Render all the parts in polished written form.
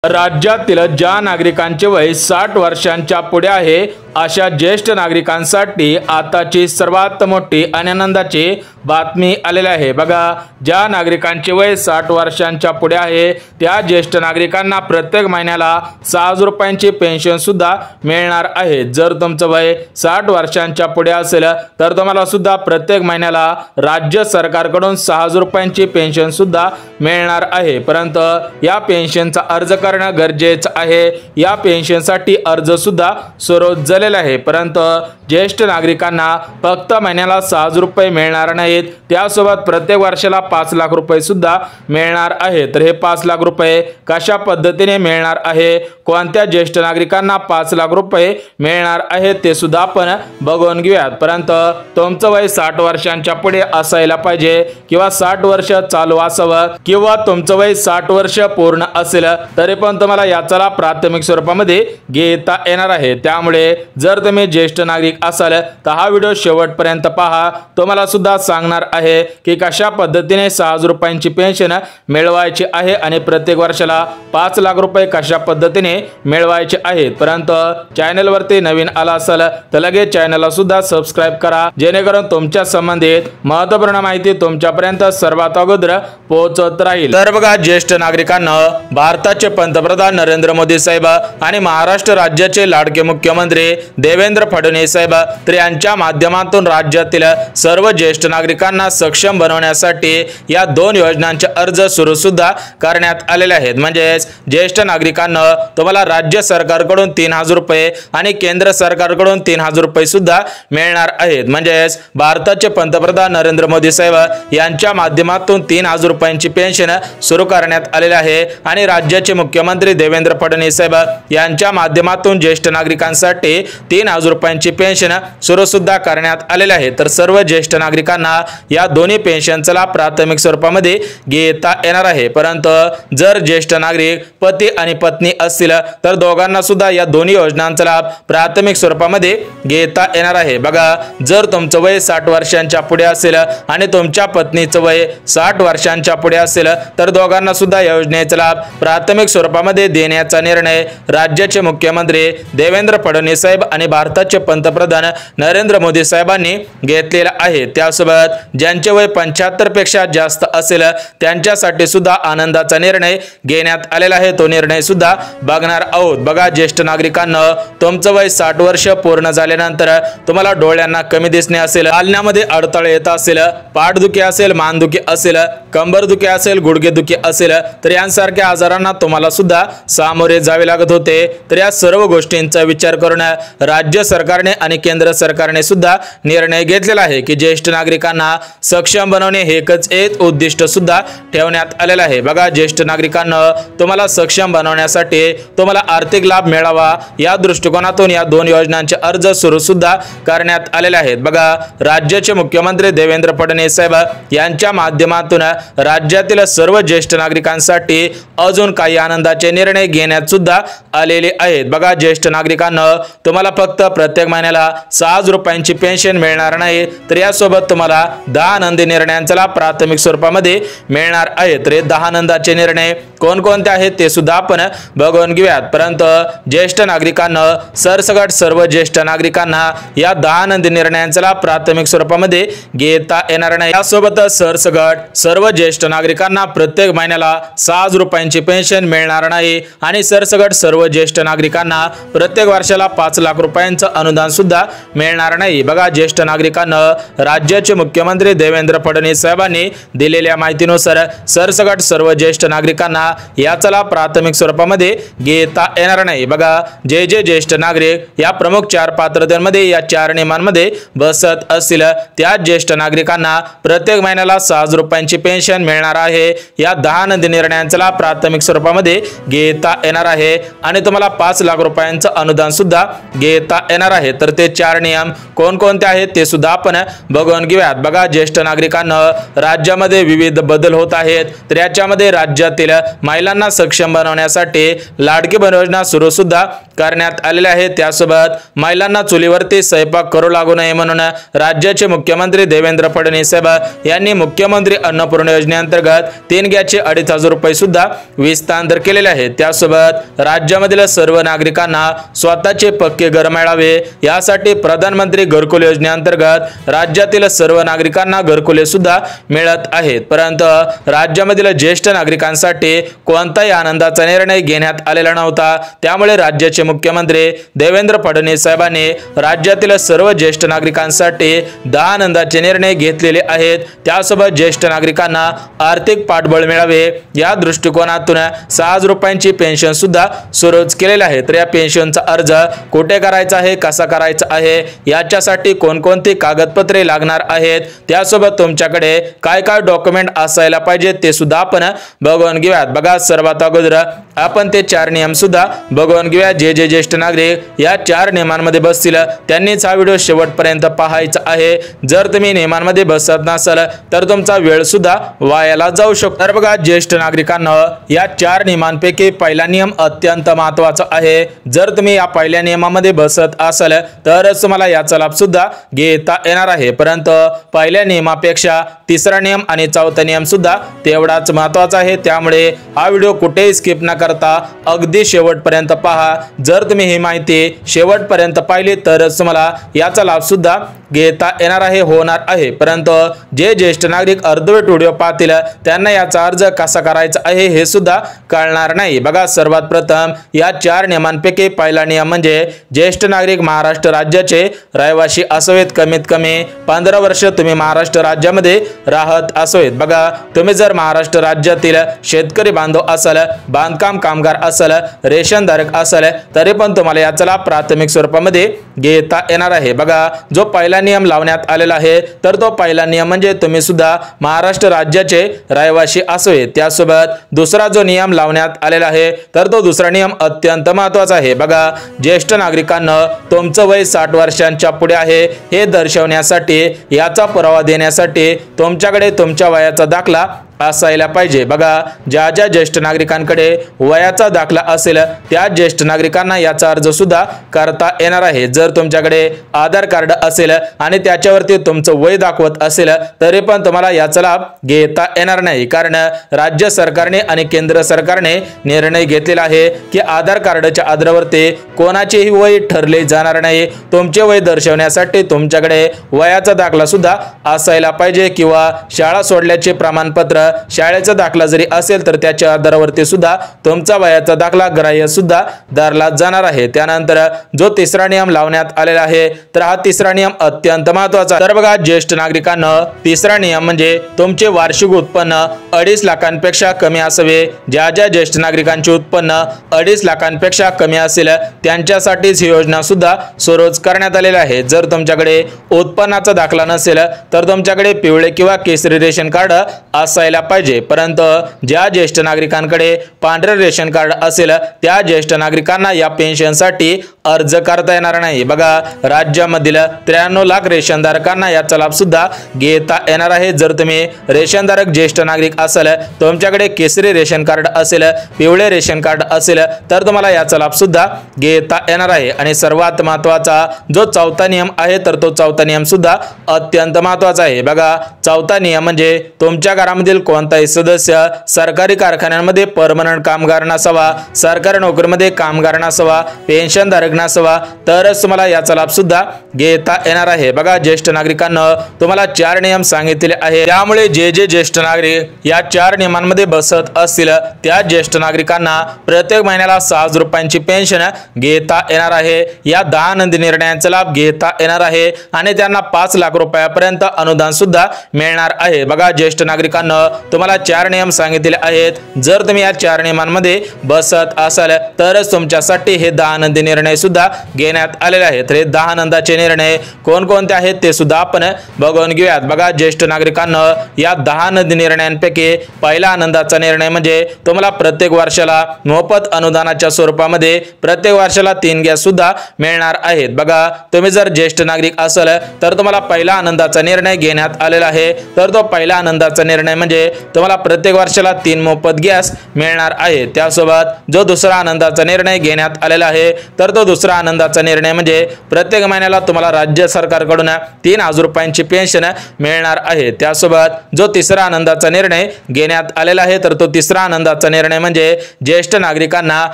राज्यातील ज्या नागरिकांचे वय 60 वर्षांच्या पुढे आहे अशा ज्येष्ठ नागरिकांसाठी आताची सर्वात मोठी आनंदाची बातमी आलेली आहे। बघा, ज्या नागरिकांचे वय 60 वर्षांच्या पुढे आहे त्या ज्येष्ठ नागरिकांना प्रत्येक महिन्याला 6,000 रुपयांची पेन्शन सुद्धा मिळणार आहे। जर तुमचं वय 60 वर्षांच्या पुढे असेल तर तुम्हाला सुद्धा प्रत्येक महिन्याला राज्य सरकारकडून 6,000 रुपयांची पेन्शन सुद्धा मिळणार आहे। परंतु या पेन्शनचा अर्ज करणं गरजेचं आहे। या पेन्शनसाठी अर्ज सुद्धा सुरू झालेला आहे, परंतु ज्येष्ठ नागरिकांना फक्त महिन्याला 6,000 रुपये मिळणार नाहीत, त्यासोबत प्रत्येक वर्षाला 5 लाख रुपये सुद्धा मिळणार आहे। तर हे 5 लाख रुपये कशा पद्धतीने मिळणार आहे, कोणत्या ज्येष्ठ नागरिकांना 5 लाख रुपये मिळणार आहे ते सुद्धा आपण बघून घेऊयात। परंतु तुमचं वय 60 वर्षांच्या पुढे असायला पाहिजे किंवा 60 वर्ष चालू असावं किंवा तुमचं वय 60 वर्ष पूर्ण असेल तरी पण तुम्हाला याचा लाभ प्राथमिक स्वरूपामध्ये घेता येणार आहे। त्यामुळे जर तुम्ही ज्येष्ठ नागरिक असाल तर हा व्हिडिओ शेवटपर्यंत पहा। तुम्हाला सुद्धा सांगणार आहे की कशा पद्धतीने 6,000 रुपयांची पेन्शन मिळवायची आहे आणि प्रत्येक वर्षाला 5 लाख रुपये कशा पद्धतीने मिळवायचे आहेत। परंतु चॅनल वरती नवीन आला असाल तर लगेच चॅनलला सुद्धा सबस्क्राइब करा, जेणेकरून तुमच्या संबंधित महत्त्वपूर्ण माहिती तुमच्यापर्यंत सर्वात अगोदर पोहोचत राहील। तर बघा, ज्येष्ठ नागरिकांना भारताचे पंतप्रधान नरेंद्र मोदी साहेब आणि महाराष्ट्र राज्याचे लाडके मुख्यमंत्री देवेंद्र फडणवीस साहेब तर यांच्या माध्यमातून राज्यातील सर्व ज्येष्ठ नागरिकांना सक्षम बनवण्यासाठी या 2 योजनांचे अर्ज सुरू सुद्धा करण्यात आलेले आहेत। म्हणजे ज्येष्ठ नागरिकांना तुम्हाला राज्य सरकारकडून 3,000 रुपये आणि केंद्र सरकारकडून 3,000 रुपये सुद्धा मिळणार आहेत। म्हणजे भारताचे पंतप्रधान नरेंद्र मोदी साहेब यांच्या माध्यमातून 3,000 रुपयांची पेन्शन सुरू करण्यात आलेली आहे आणि राज्याचे मुख्यमंत्री देवेंद्र फडणवीस साहेब यांच्या माध्यमातून ज्येष्ठ नागरिकांसाठी 3,000 रुपयांची पेन्शन सुरू सुद्धा करण्यात आलेले आहे। तर सर्व ज्येष्ठ नागरिकांना या दोन्ही पेन्शनचा लाभ प्राथमिक स्वरूपामध्ये घेता येणार आहे। परंतु जर ज्येष्ठ नागरिक पती आणि पत्नी असतील तर दोघांना सुद्धा या दोन्ही योजनांचा लाभ प्राथमिक स्वरूपामध्ये घेता येणार आहे। बघा, जर तुमचं वय 60 वर्षांच्या पुढे असेल आणि तुमच्या पत्नीचं वय 60 वर्षांच्या पुढे असेल तर दोघांना सुद्धा योजनेचा लाभ प्राथमिक स्वरूपामध्ये देण्याचा निर्णय राज्याचे मुख्यमंत्री देवेंद्र फडणवीस साहेब आणि भारताचे पंतप्रधान नरेंद्र मोदी साहेबांनी घेतलेला आहे। त्यासोबत ज्यांचे वय 75 पेक्षा जास्त असेल त्यांच्यासाठी सुद्धा आनंदाचा निर्णय घेण्यात आलेला आहे। तो निर्णय सुद्धा बघणार आहोत। बघा, ज्येष्ठ नागरिकांना तुमचं वय 60 वर्ष पूर्ण झाल्यानंतर तुम्हाला डोळ्यांना कमी दिसणे असेल, चालण्यामध्ये अडथळे येत असेल, पाठदुखी असेल, मानदुखी असेल, कंबरदुखी असेल, गुडघेदुखी असेल तर यांसारख्या आजारांना तुम्हाला सुद्धा सामोरे जावे लागत होते। तर या सर्व गोष्टींचा विचार करून राज्य सरकारने आणि केंद्र सरकारने सुद्धा निर्णय घेतलेला आहे की ज्येष्ठ नागरिकांना सक्षम बनवणे हे एक उद्दिष्ट सुद्धा ठेवण्यात आलेलं आहे। बघा, ज्येष्ठ नागरिकांना तुम्हाला सक्षम बनवण्यासाठी तुम्हाला आर्थिक लाभ मिळावा या दृष्टिकोनातून या 2 योजनांचे अर्ज सुरू सुद्धा करण्यात आलेले आहेत। बघा, राज्याचे मुख्यमंत्री देवेंद्र फडणवीस साहेब यांच्या माध्यमातून राज्यातील सर्व ज्येष्ठ नागरिकांसाठी अजून काही आनंदाचे निर्णय घेण्यात सुद्धा आलेले आहेत। बघा, ज्येष्ठ नागरिकांना तुम्हाला फक्त प्रत्येक महिन्याला 6,000 रुपयांची पेन्शन मिळणार नाही, तर यासोबत तुम्हाला 10 आनंदी निर्णयांचा लाभ प्राथमिक स्वरूपामध्ये मिळणार आहे। तर हे 10 आनंदाचे निर्णय कोणकोणते आहेत ते सुद्धा आपण बघून घेऊयात। परंतु ज्येष्ठ नागरिकांना सरसकट सर्व ज्येष्ठ नागरिकांना या 10 आनंदी निर्णयांचा लाभ प्राथमिक स्वरूपामध्ये घेता येणार नाही। यासोबतच सरसकट सर्व ज्येष्ठ नागरिकांना प्रत्येक महिन्याला 6,000 रुपयांची पेन्शन मिळणार नाही आणि सरसकट सर्व ज्येष्ठ नागरिकांना प्रत्येक वर्षाला 5 लाख रुपयांचं अनुदान सुद्धा मिळणार नाही। बघा, ज्येष्ठ नागरिकांना राज्याचे मुख्यमंत्री देवेंद्र फडणवीस साहेबांनी दिलेल्या माहितीनुसार सरसकट सर्व ज्येष्ठ नागरिकांना याचा लाभ प्राथमिक स्वरूपामध्ये घेता येणार नाही। बघा, जे ज्येष्ठ नागरिक या प्रमुख 4 पात्रतेमध्ये या 4 नियमांमध्ये बसत असतील त्या ज्येष्ठ नागरिकांना प्रत्येक महिन्याला 6,000 रुपयांची पेन्शन मिळणार आहे। या 10 आनंदी निर्णयांचा लाभ प्राथमिक स्वरूपामध्ये घेता येणार आहे आणि तुम्हाला 5 लाख रुपयांचं अनुदान सुद्धा घेता येणार आहे। तर ते 4 नियम कोणकोणते आहेत ते सुद्धा आपण बघून घेऊयात। बघा, ज्येष्ठ नागरिकांना राज्यामध्ये विविध बदल होत आहेत, तर याच्यामध्ये राज्यातील महिलांना सक्षम बनवण्यासाठी लाडकी बहीण योजना सुरू सुद्धा करण्यात आलेली आहे। त्यासोबत महिलांना चुलीवरती स्वयंपाक करू लागू नये म्हणून राज्याचे मुख्यमंत्री देवेंद्र फडणवीस साहेब यांनी मुख्यमंत्री अन्नपूर्णा योजनेअंतर्गत 3 गॅसचे 2,500 रुपये सुद्धा विस्तार केलेले आहेत। त्यासोबत राज्यामधील सर्व नागरिकांना स्वतःचे पक्के घर मिळावे यासाठी प्रधानमंत्री घरकुल योजनेअंतर्गत राज्यातील सर्व नागरिकांना घरकुले सुद्धा मिळत आहेत। परंतु राज्यामधील ज्येष्ठ नागरिकांसाठी कोणताही आनंदाचा निर्णय घेण्यात आलेला नव्हता। त्यामुळे राज्याचे मुख्यमंत्री देवेंद्र फडणवीस साहेबांनी राज्यातील सर्व ज्येष्ठ नागरिकांसाठी 10 आनंदाचे निर्णय घेतलेले आहेत। त्यासोबत ज्येष्ठ नागरिकांना आर्थिक पाठबळ मिळावे या दृष्टिकोनातून 6,000 रुपयांची पेन्शन सुद्धा सुरू केलेली आहे। तर या पेन्शनचा अर्ज कुठे करायचा आहे, कसा करायचा आहे, याच्यासाठी कोणकोणती कागदपत्रे लागणार आहेत, त्यासोबत तुमच्याकडे काय काय डॉक्युमेंट असायला पाहिजे ते सुद्धा आपण बघून घेऊयात। बघा सर्वात अगोदर आपण ते 4 नियम सुद्धा बघून घेऊया। जे ज्येष्ठ नागरिक या 4 नियमांमध्ये बसतील त्यांनीच हा व्हिडिओ शेवटपर्यंत पाहायचा आहे। जर तुम्ही नियमांमध्ये बसत नसाल तर तुमचा वेळ सुद्धा वायाला जाऊ शकतो। तर बघा ज्येष्ठ नागरिकांना या 4 नियमांपैकी पहिला नियम अत्यंत महत्त्वाचा आहे। जर तुम्ही या पहिल्या नियमामध्ये बसत असाल तरच तुम्हाला याचा लाभ सुद्धा घेता येणार आहे। परंतु पहिल्या नियमापेक्षा तिसरा नियम आणि चौथा नियम सुद्धा तेवढाच महत्त्वाचा आहे। त्यामुळे हा व्हिडिओ कुठेही स्किप न करता अगदी शेवटपर्यंत पहा। जर तुम्ही ही माहिती शेवटपर्यंत पाहिली तरच तुम्हाला याचा लाभ सुद्धा घेता येणार आहे, होणार आहे। परंतु जे ज्येष्ठ नागरिक अर्धवट व्हिडिओ पाहतील त्यांना याचा अर्ज कसा करायचा आहे हे सुद्धा कळणार नाही। बघा सर्वात प्रथम या 4 नियमांपैकी पहिला नियम म्हणजे ज्येष्ठ नागरिक महाराष्ट्र राज्याचे रहिवासी असावेत। कमीत कमी 15 वर्ष तुम्ही महाराष्ट्र राज्यामध्ये राहत असावेत। बघा तुम्ही जर महाराष्ट्र राज्यातील शेतकरी बांधव असाल, बांधकाम कामगार असाल, रेशनधारक असाल तरी पण तुम्हाला याचा लाभ प्राथमिक स्वरूपामध्ये घेता येणार आहे। बघा जो पहिला नियम लावण्यात आलेला आहे तर तो पहिला नियम म्हणजे तुम्ही सुद्धा महाराष्ट्र राज्याचे रहिवासी असावे। त्यासोबत दुसरा जो नियम लावण्यात आलेला आहे तर तो दुसरा नियम अत्यंत महत्त्वाचा आहे। बघा ज्येष्ठ नागरिकांना तुमचं वय 60 वर्षांच्या पुढे आहे हे दर्शवण्यासाठी, याचा पुरावा देण्यासाठी तुमच्याकडे तुमच्या वयाचा दाखला असायला पाहिजे। बघा ज्या ज्येष्ठ नागरिकांकडे वयाचा दाखला असेल त्या ज्येष्ठ नागरिकांना याचा अर्ज सुद्धा करता येणार आहे। जर तुमच्याकडे आधार कार्ड असेल आणि त्याच्यावरती तुमचं वय दाखवत असेल तरी पण तुम्हाला याचा लाभ घेता येणार नाही, कारण राज्य सरकारने आणि केंद्र सरकारने निर्णय घेतलेला आहे की आधार कार्डच्या आधारावरती कोणाचेही वय ठरले जाणार नाही। तुमचे वय दर्शवण्यासाठी तुमच्याकडे वयाचा दाखला सुद्धा असायला पाहिजे किंवा शाळा सोडल्याचे प्रमाणपत्र, शाळेचा दाखला जरी असेल तर त्याच्या आधारावरती सुद्धा तुमचा वयाचा दाखला ग्राह्य सुद्धा धरला जाणार आहे। त्यानंतर जो तिसरा नियम लावण्यात आलेला आहे तर हा तिसरा नियम अत्यंत महत्त्वाचा। तर बघा ज्येष्ठ नागरिकांना तिसरा नियम म्हणजे तुमचे वार्षिक उत्पन्न 2.5 लाखांपेक्षा कमी असावे। ज्या ज्येष्ठ नागरिकांचे उत्पन्न 2.5 लाखांपेक्षा कमी असेल त्यांच्यासाठीच ही योजना सुद्धा सुरू करण्यात आलेली आहे। जर तुमच्याकडे उत्पन्नाचा दाखला नसेल तर तुमच्याकडे पिवळे किंवा केसरी रेशन कार्ड असायला पाहिजे। परंतु ज्या ज्येष्ठ नागरिकांकडे पांढरे रेशन कार्ड असेल त्या ज्येष्ठ नागरिकांना या पेन्शनसाठी अर्ज करता येणार नाही। बघा राज्यामधील 93 लाख रेशनधारकांना याचा लाभ सुद्धा घेता येणार आहे। जर तुम्ही रेशनधारक ज्येष्ठ नागरिक असाल, तुमच्याकडे केसरी रेशन कार्ड असेल, पिवळे रेशन कार्ड असेल तर तुम्हाला याचा लाभ सुद्धा घेता येणार आहे। आणि सर्वात महत्त्वाचा जो चौथा नियम आहे तर तो चौथा नियम सुद्धा अत्यंत महत्त्वाचा आहे। बघा चौथा नियम म्हणजे तुमच्या घरामधील कोणताही सदस्य सरकारी कारखान्यांमध्ये परमनंट कामगार नसावा, सरकारी नोकरीमध्ये कामगार नसावा, पेन्शनधारक नसावा तरच तुम्हाला याचा लाभ सुद्धा घेता येणार आहे। बघा ज्येष्ठ नागरिकांना तुम्हाला 4 नियम सांगितलेले आहे। त्यामुळे जे ज्येष्ठ नागरिक या 4 नियमांमध्ये बसत असतील त्या ज्येष्ठ नागरिकांना प्रत्येक महिन्याला 6,000 रुपयांची पेन्शन घेता येणार आहे। या 10 आनंदी निर्णयांचा लाभ घेता येणार आहे आणि त्यांना 5 लाख रुपयापर्यंत अनुदान सुद्धा मिळणार आहे। बघा ज्येष्ठ नागरिकांना तुम्हाला 4 नियम सांगितलेले आहेत। जर तुम्ही या 4 नियमांमध्ये बसत असाल तरच तुमच्यासाठी हे 10 आनंदी निर्णय सुद्धा घेण्यात आलेले आहेत। तर हे 10 आनंदाचे निर्णय कोणकोणते आहेत ते सुद्धा आपण बघून घेऊयात। बघा ज्येष्ठ नागरिकांना या 10 आनंदी निर्णयांपैकी पहिला आनंदाचा निर्णय म्हणजे तुम्हाला प्रत्येक वर्षाला मोफत अनुदानाच्या स्वरूपामध्ये प्रत्येक वर्षाला 3 गॅस सुद्धा मिळणार आहेत। बघा तुम्ही जर ज्येष्ठ नागरिक असाल तर तुम्हाला पहिला आनंदाचा निर्णय घेण्यात आलेला आहे। तर तो पहिला आनंदाचा निर्णय म्हणजे म्हणजे तुम्हाला प्रत्येक वर्षाला 3 मोफत गॅस मिळणार आहे। त्यासोबत जो दुसरा आनंदाचा निर्णय घेण्यात आलेला आहे तर तो दुसरा आनंदाचा निर्णय म्हणजे प्रत्येक महिन्याला तुम्हाला राज्य सरकारकडून 3000 रुपयांची पेन्शन मिळणार आहे। त्यासोबत जो तिसरा आनंदाचा निर्णय घेण्यात आलेला आहे तर तो तिसरा आनंदाचा निर्णय म्हणजे ज्येष्ठ नागरिकांना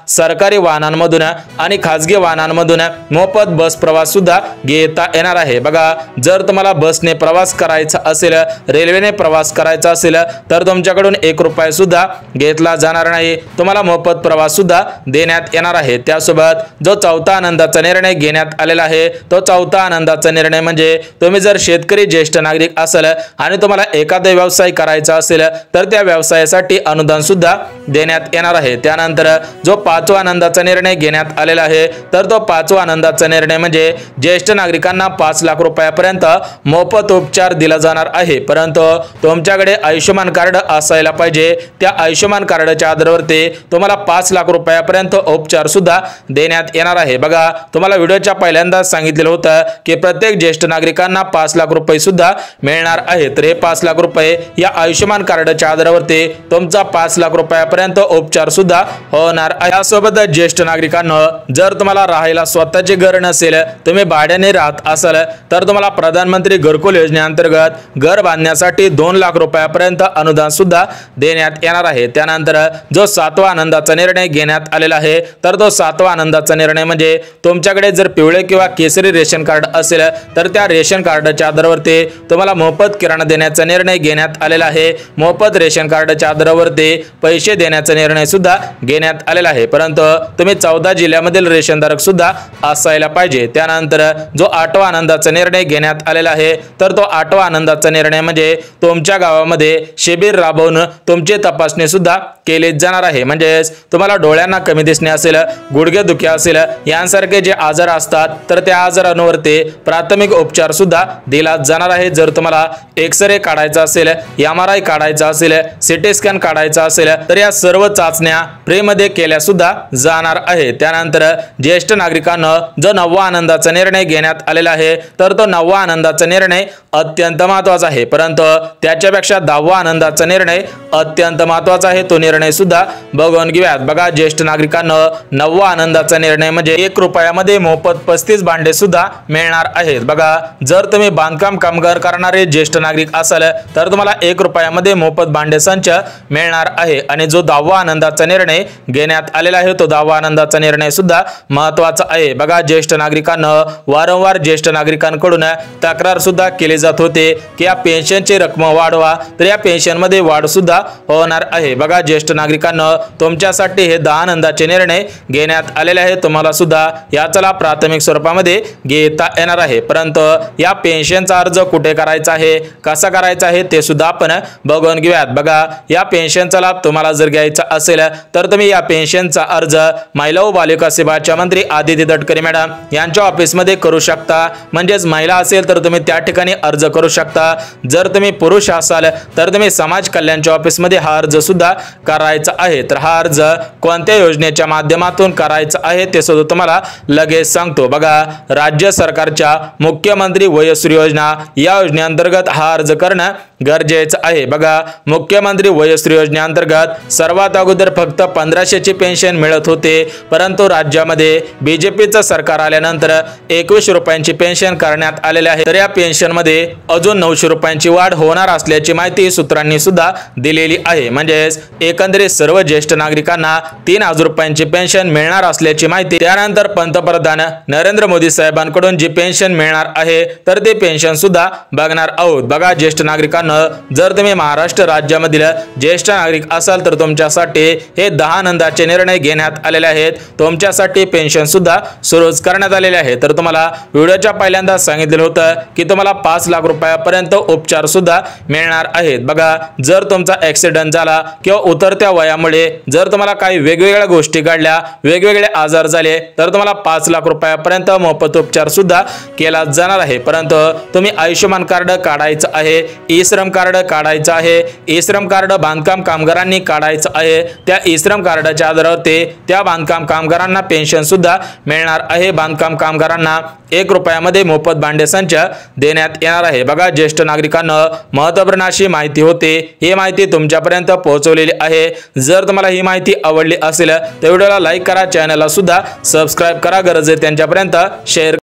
सरकारी वाहनांमधून आणि खासगी वाहनांमधून मोफत बस प्रवास सुद्धा घेता येणार आहे। बघा, जर तुम्हाला बसने प्रवास करायचा असेल, रेल्वेने प्रवास करायचा असेल तर तुमच्याकडून 1 रुपया सुद्धा घेतला जाणार नाही, तुम्हाला मोफत प्रवास सुद्धा देण्यात येणार आहे। त्यासोबत जो चौथा आनंदाचा निर्णय घेण्यात आलेला आहे तो चौथा आनंदाचा निर्णय म्हणजे तुम्ही जर शेतकरी ज्येष्ठ नागरिक असेल आणि तुम्हाला एखादा व्यवसाय करायचा असेल तर त्या व्यवसायासाठी अनुदान सुद्धा देण्यात येणार आहे। त्यानंतर जो पाचवा आनंदाचा निर्णय घेण्यात आलेला आहे तर तो पाचवा आनंदाचा निर्णय म्हणजे ज्येष्ठ नागरिकांना 5 लाख रुपयापर्यंत मोफत उपचार दिला जाणार आहे, परंतु तुमच्याकडे आयुष्यमान कार्ड असायला पाहिजे। त्या आयुष्यमान कार्डच्या आधारावरती तुम्हाला 5 लाख रुपयापर्यंत उपचार सुद्धा देण्यात येणार आहे। बघा, तुम्हाला व्हिडिओच्या पहिल्यांदा सांगितलेलं होतं की प्रत्येक ज्येष्ठ नागरिकांना 5 लाख रुपये सुद्धा मिळणार आहे। तर हे 5 लाख रुपये या आयुष्यमान कार्डच्या आधारावरती तुमचा 5 लाख रुपयापर्यंत उपचार सुद्धा होणार आहे। यासोबत ज्येष्ठ नागरिकांना जर तुम्हाला राहायला स्वतःचे घर नसेल, तुम्ही भाड्याने राहत असाल तर तुम्हाला प्रधानमंत्री घरकुल योजनेअंतर्गत घर बांधण्यासाठी 2 लाख रुपयापर्यंत अनुदान सुद्धा देण्यात येणार आहे। त्यानंतर जो सातवा आनंदाचा निर्णय घेण्यात आलेला आहे तर तो सातवा आनंदाचा निर्णय म्हणजे तुमच्याकडे जर पिवळे किंवा केसरी रेशन कार्ड असेल तर त्या रेशन कार्डच्या आधारावरती तुम्हाला मोफत किराणा देण्याचा निर्णय घेण्यात आलेला आहे। मोफत रेशन कार्डच्या आधारावरती पैसे देण्याचा निर्णय सुद्धा घेण्यात आलेला आहे, परंतु तुम्ही 14 जिल्ह्यामधील रेशनधारक सुद्धा असायला पाहिजे। त्यानंतर जो आठवा आनंदाचा निर्णय घेण्यात आलेला आहे तर तो आठवा आनंदाचा निर्णय म्हणजे तुमच्या गावामध्ये शिबिर राबवून तुमची तपासणी सुद्धा केली जाणार आहे। म्हणजे तुम्हाला डोळ्यांना कमी दिसणे असेल, गुडघेदुखी असेल, यांसारखे जे आजार असतात तर त्या आजारांवरती प्राथमिक उपचार सुद्धा दिला जाणार आहे। जर तुम्हाला एक्सरे काढायचा असेल, MRI काढायचा असेल, CT स्कॅन काढायचा असेल तर या सर्व चाचण्या फ्री मध्ये केल्या सुद्धा जाणार आहे। त्यानंतर ज्येष्ठ नागरिकांना जो 9वा आनंदाचा निर्णय घेण्यात आलेला आहे तर तो 9वा आनंदाचा निर्णय अत्यंत महत्त्वाचा आहे, परंतु त्याच्यापेक्षा 10वा आनंदाचा निर्णय अत्यंत महत्त्वाचा आहे। तो निर्णय सुद्धा बघून घेऊयात। बघा, ज्येष्ठ नागरिकांना 9वा आनंदाचा निर्णय म्हणजे 1 रुपयामध्ये मोफत 35 भांडे सुद्धा मिळणार आहेत। बघा, जर तुम्ही बांधकाम कामगार करणारे ज्येष्ठ नागरिक असाल तर तुम्हाला 1 रुपयामध्ये मोफत भांडे संच मिळणार आहे। आणि जो 10वा आनंदाचा निर्णय घेण्यात आलेला आहे तो 10वा आनंदाचा निर्णय सुद्धा महत्त्वाचा आहे। बघा, ज्येष्ठ नागरिकांना वारंवार ज्येष्ठ नागरिकांकडून तक्रार सुद्धा केली जात होते की या पेन्शनची रक्कम वाढवा, तर या पेन्शन मध्ये वाढ सुद्धा होणार आहे। बघा, ज्येष्ठ नागरिकांना तुमच्यासाठी हे 10 आनंदाचे निर्णय घेण्यात आलेले आहे। तुम्हाला सुद्धा याचा लाभ प्राथमिक स्वरूपामध्ये घेता येणार आहे, परंतु या पेन्शनचा अर्ज कुठे करायचा आहे, कसा करायचा आहे ते सुद्धा आपण बघून घेऊयात। बघा, या पेन्शनचा लाभ तुम्हाला जर घ्यायचा असेल तर तुम्ही या पेन्शनचा अर्ज महिला व बालविकास विभागाच्या मंत्री आदिती तटकरे मॅडम यांच्या ऑफिस मध्ये करू शकता। म्हणजेच महिला असेल तर तुम्ही त्या ठिकाणी अर्ज करू शकता, जर तुम्ही पुरुष असाल तर तुम्ही समाज कल्याणच्या ऑफिस मध्ये हा अर्ज सुद्धा करायचा आहे। तर हा अर्ज कोणत्या योजनेच्या माध्यमातून करायचा आहे ते सुद्धा तुम्हाला लगेच सांगतो। बघा, राज्य सरकारच्या मुख्यमंत्री वयश्री योजना या योजनेअंतर्गत हा अर्ज करणं गरजेचं आहे। बघा, मुख्यमंत्री वयश्री योजनेअंतर्गत सर्वात अगोदर फक्त 1500ची पेन्शन मिळत होते, परंतु राज्यामध्ये बीजेपीचं सरकार आल्यानंतर 21 रुपयांची पेन्शन करण्यात आलेली आहे। तर या पेन्शन मध्ये अजून 900 रुपयांची वाढ होणार असल्याची माहिती सूत्रांनी सुद्धा दिलेली आहे। म्हणजेच एकंदरीत सर्व ज्येष्ठ नागरिकांना 3000 रुपयांची पेन्शन मिळणार असल्याची माहिती। त्यानंतर पंतप्रधान नरेंद्र मोदी साहेबांकडून जी पेन्शन मिळणार आहे तर ते पेन्शन सुद्धा बघणार आहोत। बघा, ज्येष्ठ नागरिकांना जर तुम्ही महाराष्ट्र राज्यामधील ज्येष्ठ नागरिक असाल तर तुमच्यासाठी हे 10 आनंदाचे निर्णय घेण्यात आलेले आहेत। तुमच्यासाठी पेन्शन सुद्धा सुरू करण्यात आलेले आहे। तर तुम्हाला व्हिडिओच्या पहिल्यांदा सांगितलेलं होतं की तुम्हाला 5 लाख रुपयापर्यंत उपचार सुद्धा मिळणार आहेत। बघा, जर तुमचा ऍक्सिडेंट झाला किंवा उतरत्या वयामुळे जर तुम्हाला काही वेगवेगळ्या गोष्टी घडल्या, वेगवेगळे आजार झाले तर तुम्हाला 5 लाख रुपयापर्यंत मोफत उपचार सुद्धा केला जाणार आहे। परंतु तुम्ही आयुष्यमान कार्ड काढायचं आहे, ई-श्रम कार्ड काढायचं आहे, ई-श्रम कार्ड बांधकाम कामगारांनी काढायचं आहे। त्या ई-श्रम कार्डाच्या आधारावरती त्या बांधकाम कामगारांना पेन्शन सुद्धा मिळणार आहे। बांधकाम कामगारांना 1 रुपयामध्ये मोफत भांडे संच देण्यात येणार आहे। बघा, ज्येष्ठ नागरिकांना महत्त्वपूर्ण अशी माहिती होती। होते ही माहिती तुमच्यापर्यंत पोहोचवलेली आहे। जर तुम्हाला ही माहिती आवडली असेल तर व्हिडिओला लाईक करा, चॅनलला सुद्धा सबस्क्राइब करा, गरजेचे त्यांच्यापर्यंत शेअर